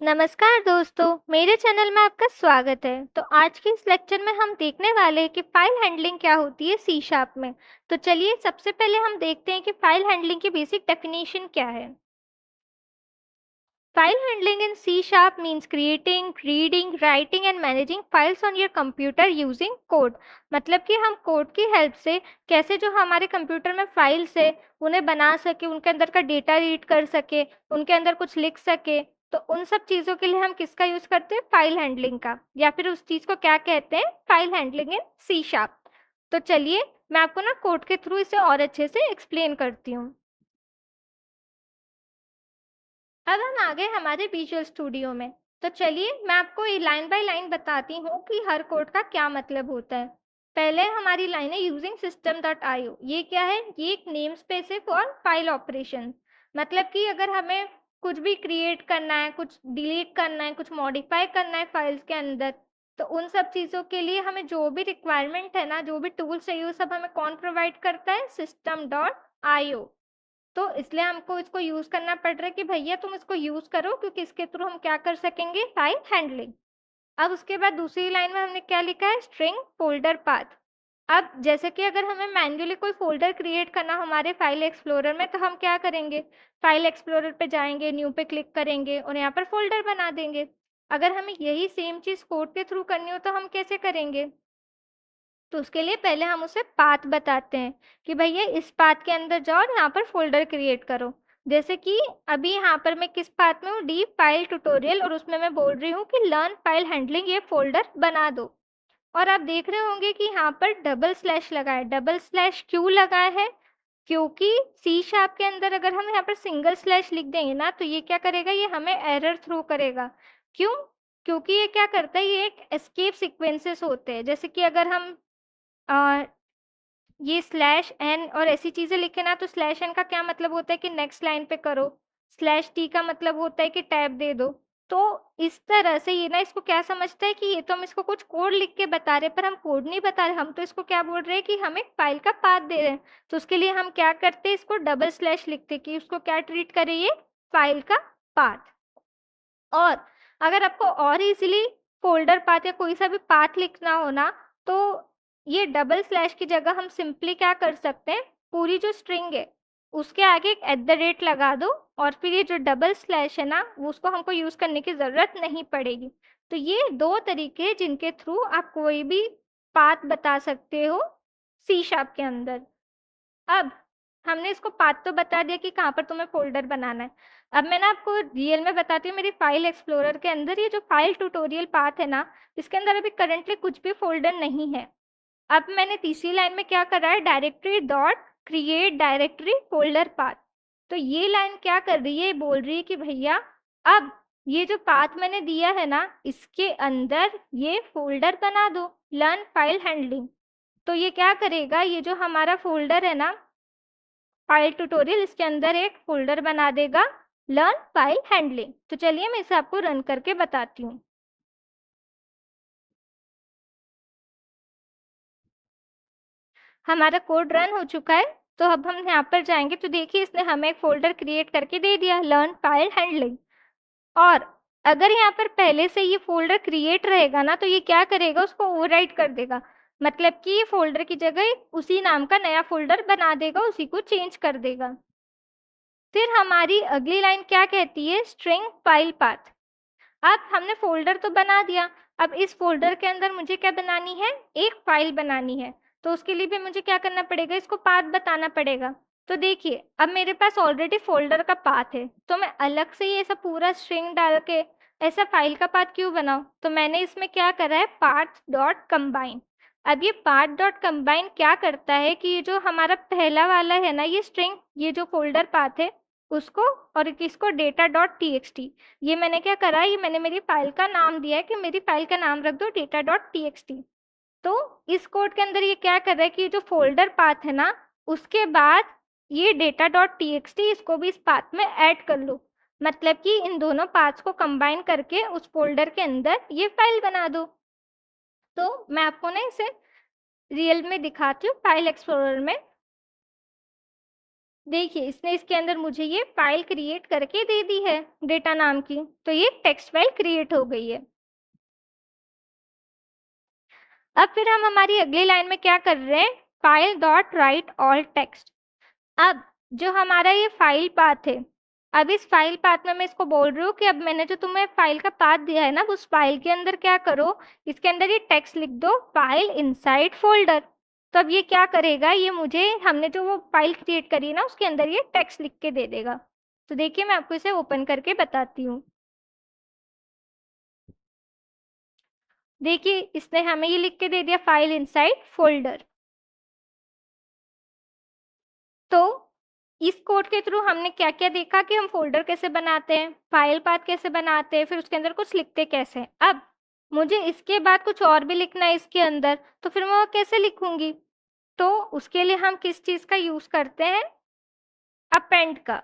नमस्कार दोस्तों, मेरे चैनल में आपका स्वागत है। तो आज के इस लेक्चर में हम देखने वाले हैं कि फाइल हैंडलिंग क्या होती है सी शार्प में। तो चलिए सबसे पहले हम देखते हैं कि फाइल हैंडलिंग की बेसिक डेफिनेशन क्या है। File handling in C sharp means creating, reading, writing and managing files on your computer using code. मतलब कि हम कोड की हेल्प से कैसे जो हमारे कंप्यूटर में फाइल्स है उन्हें बना सके, उनके अंदर का डेटा रीड कर सके, उनके अंदर कुछ लिख सके। तो उन सब चीज़ों के लिए हम किसका यूज़ करते हैं? फाइल हैंडलिंग का, या फिर उस चीज़ को क्या कहते हैं? File handling in C sharp. तो चलिए मैं आपको ना कोड के थ्रू इसे और अच्छे से एक्सप्लेन करती हूँ। अब हम आ गए हमारे विजुअल स्टूडियो में। तो चलिए मैं आपको ये लाइन बाय लाइन बताती हूँ कि हर कोड का क्या मतलब होता है। पहले हमारी लाइन है यूजिंग सिस्टम डॉट आई ओ। ये क्या है? ये एक नेम स्पेस है फॉर फाइल ऑपरेशन। मतलब कि अगर हमें कुछ भी क्रिएट करना है, कुछ डिलीट करना है, कुछ मॉडिफाई करना है फाइल्स के अंदर, तो उन सब चीज़ों के लिए हमें जो भी रिक्वायरमेंट है ना, जो भी टूल्स चाहिए, वो सब हमें कौन प्रोवाइड करता है? सिस्टम डॉट आई ओ। तो इसलिए हमको इसको यूज़ करना पड़ रहा है कि भैया तुम इसको यूज़ करो, क्योंकि इसके थ्रू हम क्या कर सकेंगे? File handling. अब उसके बाद दूसरी लाइन में हमने क्या लिखा है? String folder path. अब जैसे कि अगर हमें मैन्युअली कोई फ़ोल्डर क्रिएट करना हमारे फाइल एक्सप्लोरर में, तो हम क्या करेंगे? फाइल एक्सप्लोरर पे जाएँगे, न्यू पे क्लिक करेंगे और यहाँ पर फ़ोल्डर बना देंगे। अगर हमें यही सेम चीज़ कोड के थ्रू करनी हो तो हम कैसे करेंगे? तो उसके लिए पहले हम उसे पाथ बताते हैं कि भैया इस पाथ के अंदर जाओ और यहाँ पर फ़ोल्डर क्रिएट करो। जैसे कि अभी यहाँ पर मैं किस पाथ में हूँ? डीप फाइल ट्यूटोरियल, और उसमें मैं बोल रही हूँ कि लर्न फाइल हैंडलिंग, ये फ़ोल्डर बना दो। और आप देख रहे होंगे कि यहाँ पर डबल स्लैश लगा है। डबल स्लैश क्यों लगा है? क्योंकि सी शार्प के अंदर अगर हम यहाँ पर सिंगल स्लैश लिख देंगे ना, तो ये क्या करेगा? ये हमें एरर थ्रो करेगा। क्यों? क्योंकि ये क्या करता है? ये एक एस्केप सीक्वेंसेस होते हैं। जैसे कि अगर हम अ, ये स्लैश एन और ऐसी चीज़ें लिखे ना, तो स्लैश एन का क्या मतलब होता है कि नेक्स्ट लाइन पे करो। स्लैश टी का मतलब होता है कि टैब दे दो। तो इस तरह से ये ना इसको क्या समझता है कि ये तो हम इसको कुछ कोड लिख के बता रहे हैं, पर हम कोड नहीं बता रहे, हम तो इसको क्या बोल रहे हैं कि हम एक फाइल का पाथ दे रहे हैं। तो उसके लिए हम क्या करते हैं? इसको डबल स्लैश लिखते हैं कि उसको क्या ट्रीट करे? ये फाइल का पाथ। और अगर आपको और इजीली फ़ोल्डर पाथ या कोई सा भी पाथ लिखना हो ना, तो ये डबल स्लैश की जगह हम सिंपली क्या कर सकते हैं? पूरी जो स्ट्रिंग है, उसके आगे एक एट द रेट लगा दो, और फिर ये जो डबल स्लैश है ना, वो उसको हमको यूज़ करने की ज़रूरत नहीं पड़ेगी। तो ये 2 तरीके हैं जिनके थ्रू आप कोई भी पाथ बता सकते हो सी शार्प के अंदर। अब हमने इसको पाथ तो बता दिया कि कहाँ पर तुम्हें फ़ोल्डर बनाना है। अब मैं ना आपको रियल में बताती हूँ, मेरी फाइल एक्सप्लोरर के अंदर ये जो फाइल ट्यूटोरियल पाथ है ना, इसके अंदर अभी करंटली कुछ भी फ़ोल्डर नहीं है। अब मैंने तीसरी लाइन में क्या करा है? Directory dot create directory folder path. तो ये लाइन क्या कर रही है? बोल रही है कि भैया अब ये जो पाथ मैंने दिया है ना, इसके अंदर ये फ़ोल्डर बना दो, लर्न फाइल हैंडलिंग। तो ये क्या करेगा? ये जो हमारा फ़ोल्डर है ना, फाइल ट्यूटोरियल, इसके अंदर एक फ़ोल्डर बना देगा, लर्न फाइल हैंडलिंग। तो चलिए मैं इसे आपको रन करके बताती हूँ। हमारा कोड रन हो चुका है। तो अब हम यहाँ पर जाएँगे तो देखिए इसने हमें एक फ़ोल्डर क्रिएट करके दे दिया, लर्न फाइल हैंडलिंग। और अगर यहाँ पर पहले से ये फ़ोल्डर क्रिएट रहेगा ना, तो ये क्या करेगा? उसको ओवरराइट कर देगा। मतलब कि ये फ़ोल्डर की जगह उसी नाम का नया फ़ोल्डर बना देगा, उसी को चेंज कर देगा। फिर हमारी अगली लाइन क्या कहती है? String file path. अब हमने फ़ोल्डर तो बना दिया, अब इस फ़ोल्डर के अंदर मुझे क्या बनानी है? एक फ़ाइल बनानी है। तो उसके लिए भी मुझे क्या करना पड़ेगा? इसको पाथ बताना पड़ेगा। तो देखिए, अब मेरे पास ऑलरेडी फ़ोल्डर का पाथ है, तो मैं अलग से ये ऐसा पूरा स्ट्रिंग डाल के ऐसा फ़ाइल का पाथ क्यों बनाऊँ? तो मैंने इसमें क्या करा है? Path dot combine. अब ये पाथ डॉट कंबाइन क्या करता है कि ये जो हमारा पहला वाला है ना, ये स्ट्रिंग, ये जो फ़ोल्डर पाथ है, उसको और किसको? Data dot TXT. ये मैंने क्या करा? ये मैंने मेरी फाइल का नाम दिया है कि मेरी फाइल का नाम रख दो डेटा डॉट टीएक्सटी। तो इस कोड के अंदर ये क्या कर रहा है कि ये जो फ़ोल्डर पाथ है ना, उसके बाद ये डेटा डॉट टीएक्सटी, इसको भी इस पाथ में ऐड कर लो। मतलब कि इन दोनों पाथ्स को कंबाइन करके उस फ़ोल्डर के अंदर ये फाइल बना दो। तो मैं आपको ना इसे रियल में दिखाती हूँ फाइल एक्सप्लोरर में। देखिए इसने इसके अंदर मुझे ये फाइल क्रिएट करके दे दी है डेटा नाम की, तो ये टेक्स्ट फाइल क्रिएट हो गई है। अब फिर हम हमारी अगली लाइन में क्या कर रहे हैं, file dot right all text. अब जो हमारा ये फाइल पाथ है, अब इस फाइल पाथ में मैं इसको बोल रही हूँ कि अब मैंने जो तुम्हें फाइल का पाथ दिया है ना, उस फाइल के अंदर क्या करो, इसके अंदर ये टेक्स्ट लिख दो, फाइल इनसाइड फोल्डर। तो अब ये क्या करेगा, ये मुझे हमने जो वो फाइल क्रिएट करी है ना, उसके अंदर ये टेक्स्ट लिख के दे देगा। तो देखिए मैं आपको इसे ओपन करके बताती हूँ। देखिए इसने हमें ये लिख के दे दिया, फाइल इनसाइड फोल्डर। तो इस कोड के थ्रू हमने क्या क्या देखा कि हम फोल्डर कैसे बनाते हैं, फाइल पाथ कैसे बनाते हैं, फिर उसके अंदर कुछ लिखते कैसे हैं। अब मुझे इसके बाद कुछ और भी लिखना है इसके अंदर, तो फिर मैं वो कैसे लिखूंगी, तो उसके लिए हम किस चीज का यूज करते हैं, अपेंड का।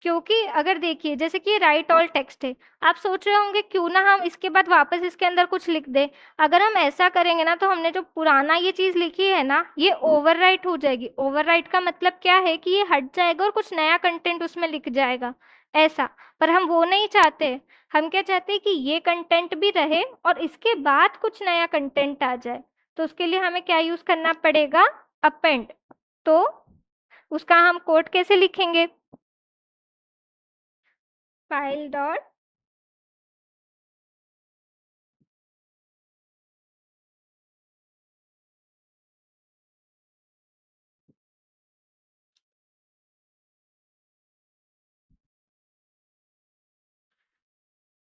क्योंकि अगर देखिए जैसे कि राइट ऑल टेक्स्ट है, आप सोच रहे होंगे क्यों ना हम इसके बाद वापस इसके अंदर कुछ लिख दें। अगर हम ऐसा करेंगे ना, तो हमने जो पुराना ये चीज लिखी है ना, ये ओवरराइट हो जाएगी। ओवरराइट का मतलब क्या है कि ये हट जाएगा और कुछ नया कंटेंट उसमें लिख जाएगा, ऐसा। पर हम वो नहीं चाहते। हम क्या चाहते हैं कि ये कंटेंट भी रहे और इसके बाद कुछ नया कंटेंट आ जाए। तो उसके लिए हमें क्या यूज करना पड़ेगा, अपेंड। तो उसका हम कोड कैसे लिखेंगे, फाइल डॉट,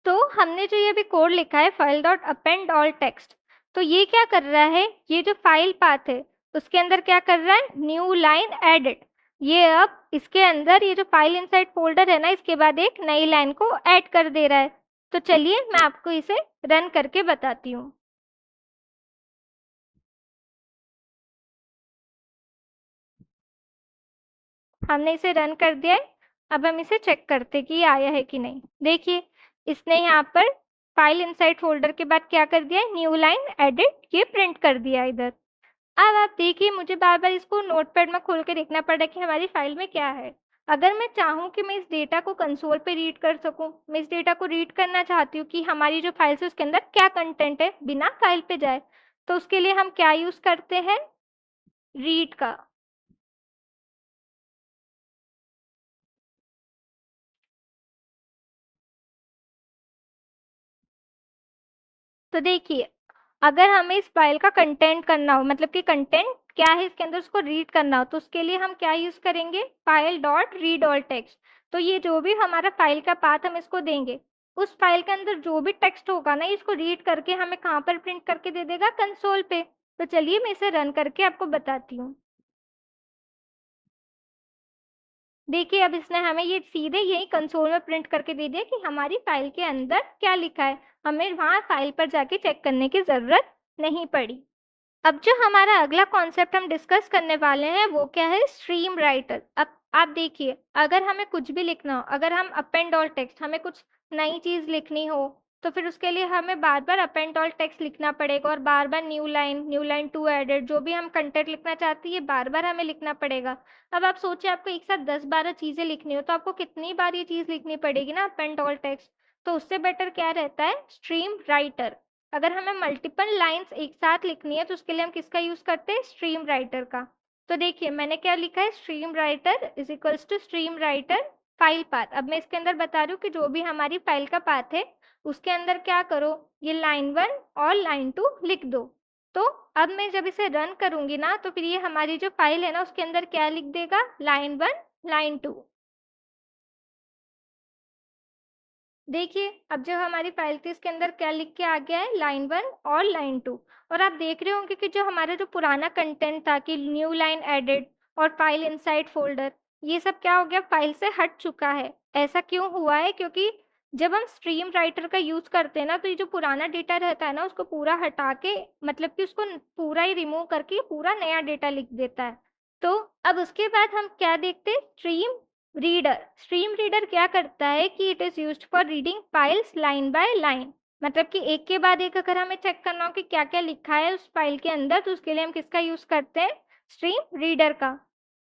तो हमने जो ये अभी कोड लिखा है, file dot append all text, तो ये क्या कर रहा है, ये जो फाइल पाथ है उसके अंदर क्या कर रहा है, न्यू लाइन एडिट। ये अब इसके अंदर ये जो फाइल इनसाइड फोल्डर है ना, इसके बाद एक नई लाइन को ऐड कर दे रहा है। तो चलिए मैं आपको इसे रन करके बताती हूँ। हमने इसे रन कर दिया है। अब हम इसे चेक करते कि ये आया है कि नहीं। देखिए इसने यहाँ पर फाइल इनसाइड फोल्डर के बाद क्या कर दिया है, न्यू लाइन एडिट, ये प्रिंट कर दिया इधर। अब आप देखिए मुझे बार बार इसको नोटपैड में खोल के देखना पड़ रहा है कि हमारी फाइल में क्या है। अगर मैं चाहूँ कि मैं इस डेटा को कंसोल पे रीड कर सकूँ, मैं इस डेटा को रीड करना चाहती हूँ कि हमारी जो फाइल है उसके अंदर क्या कंटेंट है बिना फाइल पे जाए, तो उसके लिए हम क्या यूज करते हैं, रीड का। तो देखिए अगर हमें इस फाइल का कंटेंट करना हो, मतलब कि कंटेंट क्या है इसके अंदर, उसको रीड करना हो, तो उसके लिए हम क्या यूज करेंगे, file dot read all text. तो ये जो भी हमारा फाइल का पाथ हम इसको देंगे, उस फाइल के अंदर जो भी टेक्स्ट होगा ना, इसको रीड करके हमें कहाँ पर प्रिंट करके दे देगा, कंसोल पे। तो चलिए मैं इसे रन करके आपको बताती हूँ। देखिए अब इसने हमें ये सीधे यही कंसोल में प्रिंट करके दे दिया कि हमारी फाइल के अंदर क्या लिखा है। हमें वहाँ फाइल पर जाके चेक करने की ज़रूरत नहीं पड़ी। अब जो हमारा अगला कॉन्सेप्ट हम डिस्कस करने वाले हैं वो क्या है, स्ट्रीम राइटर। अब आप देखिए अगर हमें कुछ भी लिखना हो, अगर हम अपेंड ऑल टेक्स्ट, हमें कुछ नई चीज़ लिखनी हो, तो फिर उसके लिए हमें बार बार अपेंड ऑल टेक्स्ट लिखना पड़ेगा और बार बार न्यू लाइन टू एडेड, जो भी हम कंटेंट लिखना चाहते हैं ये बार बार हमें लिखना पड़ेगा। अब आप सोचिए आपको एक साथ 10-12 चीज़ें लिखनी हो, तो आपको कितनी बार ये चीज़ लिखनी पड़ेगी ना, अपेंड ऑल टेक्स्ट। तो उससे बेटर क्या रहता है, स्ट्रीम राइटर। अगर हमें मल्टीपल लाइंस एक साथ लिखनी है तो उसके लिए हम किसका यूज करते हैं, स्ट्रीम राइटर का। तो देखिए मैंने क्या लिखा है, stream writer is equals to stream writer file path. अब मैं इसके अंदर बता रही हूँ कि जो भी हमारी फाइल का पाथ है उसके अंदर क्या करो, ये लाइन 1 और लाइन 2 लिख दो। तो अब मैं जब इसे रन करूंगी ना, तो फिर ये हमारी जो फाइल है ना उसके अंदर क्या लिख देगा, लाइन 1 लाइन 2। देखिए अब जो हमारी फाइल थी इसके अंदर क्या लिख के आ गया है, लाइन 1 और लाइन 2। और आप देख रहे होंगे कि जो हमारा जो पुराना कंटेंट था कि न्यू लाइन एडेड और फाइल इनसाइड फोल्डर, ये सब क्या हो गया, फाइल से हट चुका है। ऐसा क्यों हुआ है, क्योंकि जब हम स्ट्रीम राइटर का यूज करते हैं ना, तो ये जो पुराना डेटा रहता है ना उसको पूरा हटा के, मतलब कि उसको पूरा ही रिमूव करके पूरा नया डेटा लिख देता है। तो अब उसके बाद हम क्या देखते हैं, स्ट्रीम रीडर। स्ट्रीम रीडर क्या करता है कि it is used for reading files line by line. मतलब कि एक के बाद एक अगर हमें चेक करना हो कि क्या-क्या लिखा है उस फाइल के अंदर, तो उसके लिए हम किसका यूज़ करते हैं? स्ट्रीम रीडर का।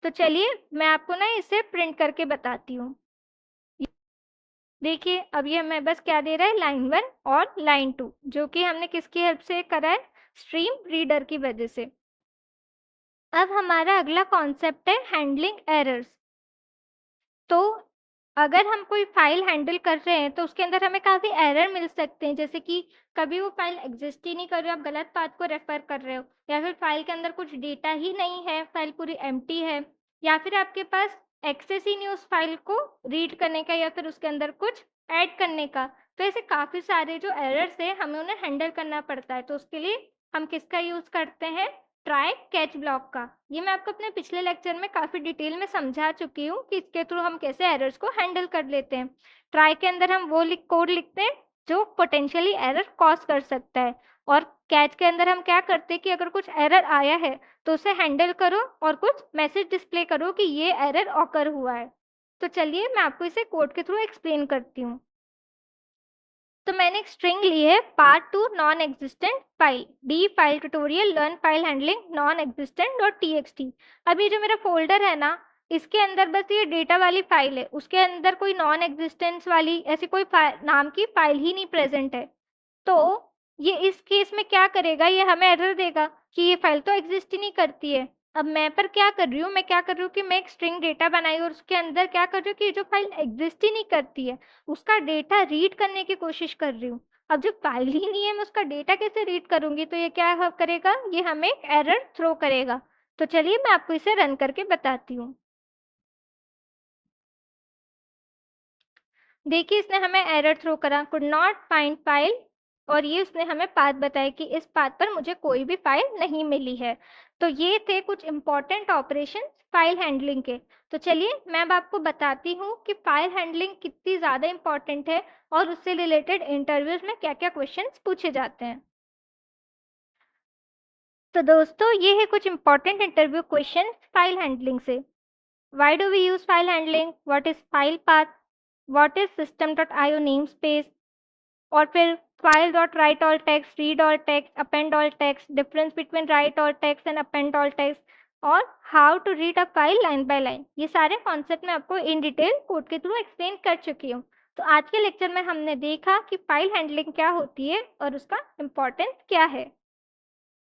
तो चलिए मैं आपको ना इसे प्रिंट करके बताती हूँ। देखिए अब ये हमें बस क्या दे रहा है, लाइन 1 और लाइन 2, जो कि हमने किसकी हेल्प से करा है? स्ट्रीम रीडर की वजह से। अब हमारा अगला कॉन्सेप्ट है हैंडलिंग एरर्स। तो अगर हम कोई फ़ाइल हैंडल कर रहे हैं, तो उसके अंदर हमें काफ़ी एरर मिल सकते हैं, जैसे कि कभी वो फ़ाइल एग्ज़िस्ट ही नहीं कर रही हो, आप गलत पाथ को रेफ़र कर रहे हो, या फिर फ़ाइल के अंदर कुछ डेटा ही नहीं है, फ़ाइल पूरी एम्प्टी है, या फिर आपके पास एक्सेस ही नहीं उस फ़ाइल को रीड करने का या फिर उसके अंदर कुछ ऐड करने का। तो ऐसे काफ़ी सारे जो एरर्स हैं, हमें उन्हें हैंडल करना पड़ता है। तो उसके लिए हम किसका यूज़ करते हैं? ट्राई कैच ब्लॉक का। ये मैं आपको अपने पिछले लेक्चर में काफ़ी डिटेल में समझा चुकी हूँ कि इसके थ्रू हम कैसे एरर्स को हैंडल कर लेते हैं। ट्राई के अंदर हम वो कोड लिखते हैं जो पोटेंशियली एरर कॉज कर सकता है, और कैच के अंदर हम क्या करते हैं कि अगर कुछ एरर आया है तो उसे हैंडल करो और कुछ मैसेज डिस्प्ले करो कि ये एरर ऑकर हुआ है। तो चलिए मैं आपको इसे कोड के थ्रू एक्सप्लेन करती हूँ। तो मैंने एक स्ट्रिंग ली है, part two non existent file, D file tutorial learn file handling non existent dot T. अब ये जो मेरा फोल्डर है ना, इसके अंदर बस ये डेटा वाली फाइल है, उसके अंदर कोई नॉन एग्जिस्टेंस वाली ऐसी कोई नाम की फाइल ही नहीं प्रेजेंट है। तो ये इस केस में क्या करेगा, ये हमें एरर देगा कि ये फाइल तो एग्जिस्ट ही नहीं करती है। अब मैं पर क्या कर रही हूँ, मैं क्या कर रही हूँ कि मैं एक स्ट्रिंग डेटा बनाई और उसके अंदर क्या कर रही हूँ कि ये जो फाइल एग्जिस्ट ही नहीं करती है, उसका डेटा रीड करने की कोशिश कर रही हूँ। अब जब फाइल ही नहीं है, मैं उसका डेटा कैसे रीड करूँगी? तो ये क्या करेगा, ये हमें एक एरर थ्रो करेगा। तो चलिए मैं आपको इसे रन करके बताती हूँ। देखिए इसने हमें एरर थ्रो करा, कुड नॉट फाइंड फाइल, और ये उसने हमें पाथ बताया कि इस पाथ पर मुझे कोई भी फाइल नहीं मिली है। तो ये थे कुछ इंपॉर्टेंट ऑपरेशन फाइल हैंडलिंग के। तो चलिए मैं अब आपको बताती हूँ कि फाइल हैंडलिंग कितनी ज़्यादा इंपॉर्टेंट है और उससे रिलेटेड इंटरव्यूज में क्या क्या क्वेश्चंस पूछे जाते हैं। तो दोस्तों ये है कुछ important interview question file handling से। Why do we use file handling? What is file path? What is system.io namespace? और फिर file dot write all text, read all text, append all text, difference between write all text and append all text, और how to read a file line by line। ये सारे concept मैं आपको in detail code के through explain कर चुकी हूँ। तो आज के लेक्चर में हमने देखा कि फाइल हैंडलिंग क्या होती है और उसका इम्पोर्टेंस क्या है।